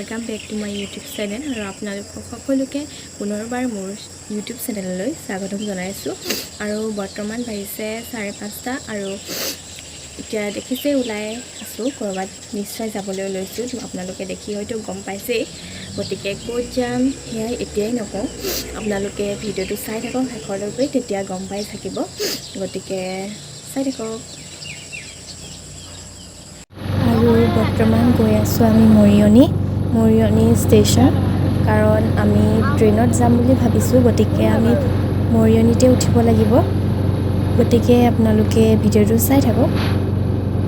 welcome back to my YouTube channel और आपनालोक सकलोके पुनरबार मोर YouTube चैनलলৈ स्वागतम जनाइছো আৰু বৰ্তমান পাইছে 5:30 আৰু এতিয়া দেখিছে ওলাই আছো কৰবাত নিশ্চয় যাবলৈ লৈছো আপোনালোকে দেখি হয়তো গম পাইছে গতিকে ক'ত যাম হেয়া এতিয়াই নকওঁ আপোনালোকে ভিডিওটো চাই থাকক শেষলৈকে তেতিয়া গম পাই থাকিব গতিকে চাই থাকক আৰু বৰ্তমান গৈ আছো আমি মৰিয়নি ষ্টেচন কাৰণ আমি ট্ৰেইনত যাম বুলি ভাবিছো গতিকে আমি মৰিয়নিতে উঠিব লাগিব গতিকে আপোনালোকে ভিডিওটো চাই থাকক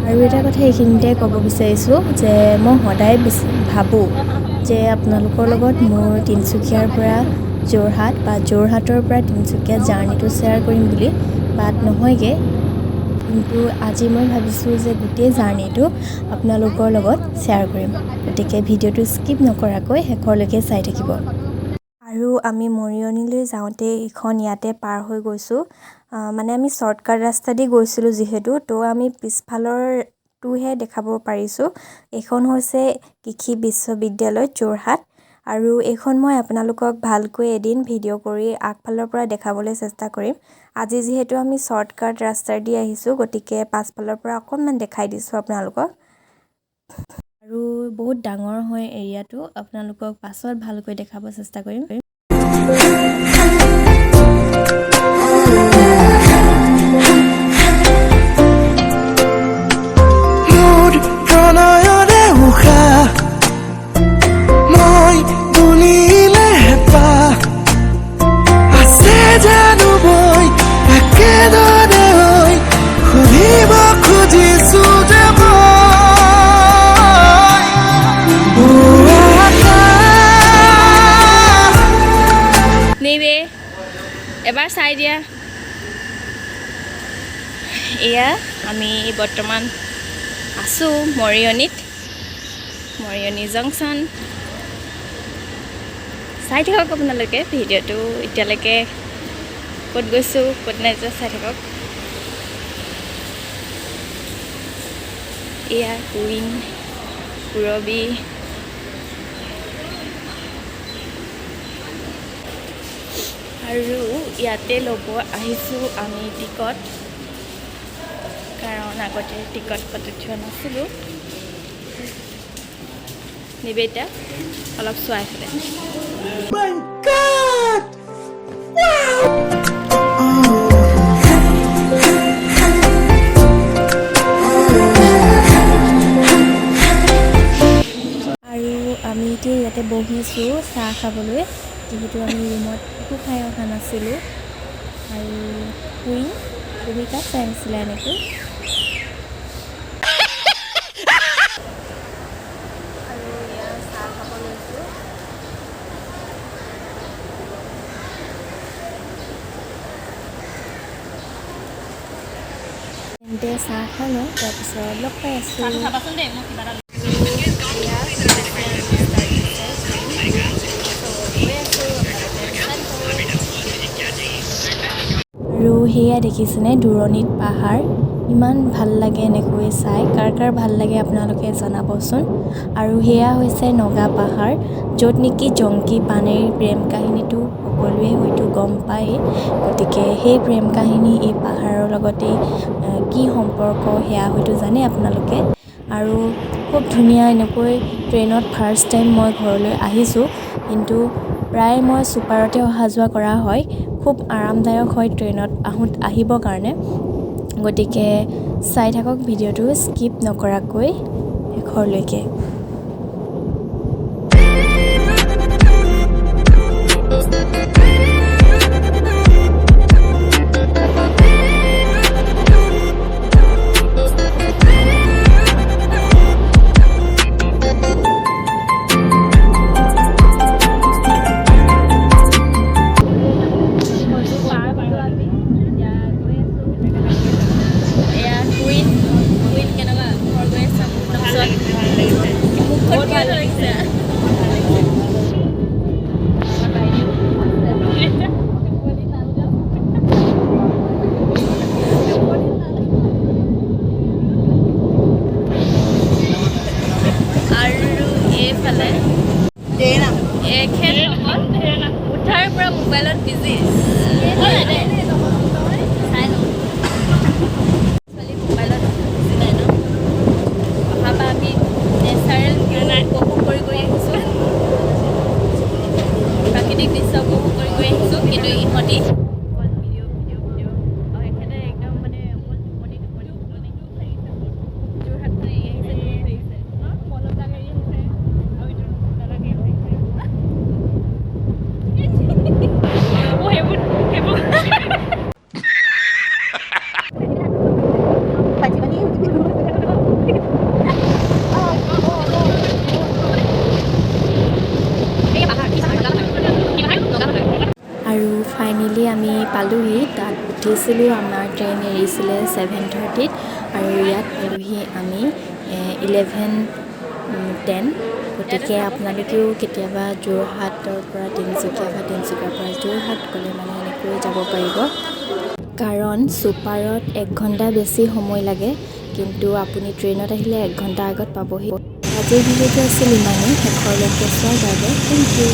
আৰু এটা কথা এইখিনিতে ক'ব বিচাৰিছো যে মই সদায় ভাবো যে আপোনালোকৰ লগত মোৰ তিনসুকিয়াৰ পৰা যোৰহাট বা যোৰহাটৰ পৰা তিনসুকিয়া জাৰ্নিটো শ্বেয়াৰ কৰিম বুলি বাট নহয়গে কিন্তু আজি মই ভাবিছো যে গোটেই জাৰ্নিটো আপোনালোকৰ লগত শ্বেয়াৰ কৰিম গতিকে ভিডিওটো স্কিপ নকৰাকৈ শেষলৈকে চাই থাকিব আৰু আমি মৰিয়নিলৈ যাওঁতে এখন ইয়াতে পাৰ হৈ গৈছো মানে আমি শৰ্টকাট ৰাস্তা দি গৈছিলো যেহেতু তো আমি পিছফালৰ টুহে দেখাব পাৰিছো এখন হৈছে কৃষি বিশ্ববিদ্যালয় যোৰহাট আৰু এখন মই আপোনালোকক ভালকৈ এদিন ভিডিও কৰি আগফালৰ পৰা দেখাবলৈ চেষ্টা কৰিম আজি যেহেতু আমি শৰ্টকাট ৰাস্তা দি আহিছো গতিকে পাছফালৰ পৰা অকনমান দেখাই দিছো আপোনালোকক আৰু বহুত ডাঙৰ হয় এৰিয়াটো আপোনালোকক পাছত ভালকৈ দেখাব চেষ্টা কৰিম এবাৰ চাই দিয়া এয়া আমি বৰ্তমান আছো মৰিয়নি জংচন চাই থাকক আপোনালোকে ভিডিওটো এতিয়ালৈকে ক'ত গৈছো ক'ত নাই যোৱা চাই থাকক এয়া কুইন পুৰবী আৰু ইয়াতে ল'ব আহিছো আমি টিকট কাৰণ আগতে টিকট কাটি থোৱা নাছিলো নিবেদিতা অলপ চোৱাই ফেলে মাই গড আৰু আমি এতিয়া ইয়াতে বহিছো চাহ খাবলৈ যেহেতু আমি ৰুমত একো খাই অহা নাছিলোঁ আৰু কুইন ভূমিকা চাই আছিলে এনেকৈ আৰু ইয়াৰ চাহ খাব লৈছোঁ তেন্তে চাহ খাই লওঁ তাৰপিছত লগ পাই আছোঁ আৰু সেয়া দেখিছেনে দূৰণিত পাহাৰ ইমান ভাল লাগে এনেকৈ চাই কাৰ ভাল লাগে আপোনালোকে জনাবচোন আৰু সেয়া হৈছে নগা পাহাৰ য'ত নেকি জংকি পানেইৰ প্ৰেম কাহিনীটো সকলোৱে হয়তো গম পায় গতিকে সেই প্ৰেম কাহিনী এই পাহাৰৰ লগতে কি সম্পৰ্ক সেয়া হয়তো জানে আপোনালোকে আৰু খুব ধুনীয়া এনেকৈ ট্ৰেইনত ফাৰ্ষ্ট টাইম মই ঘৰলৈ আহিছোঁ কিন্তু প্ৰায় মই ছুপাৰতে অহা যোৱা কৰা হয় খুব আৰামদায়ক হয় ট্ৰেইনত আহিবৰ কাৰণে গতিকে চাই থাকক ভিডিওটো স্কিপ নকৰাকৈ শেষলৈকে ফাইনেলি আমি পালোহি তাত উঠিছিলোঁ আমাৰ ট্ৰেইন এৰিছিলে 7:30 আৰু ইয়াত পালোহি আমি 11:10 গতিকে আপোনালোকেও কেতিয়াবা যোৰহাটৰ পৰা তিনিচুকীয়া বা তিনিচুকীয়াৰ পৰা যোৰহাট গ'লে মানে এনেকৈ যাব পাৰিব কাৰণ ছুপাৰত 1 ঘণ্টা বেছি সময় লাগে কিন্তু আপুনি ট্ৰেইনত আহিলে 1 ঘণ্টা আগত পাবহি আজিৰ ভিডিঅ'টো আছিল ইমানেই শেষৰলৈকে চোৱাৰ বাবে থেংক ইউ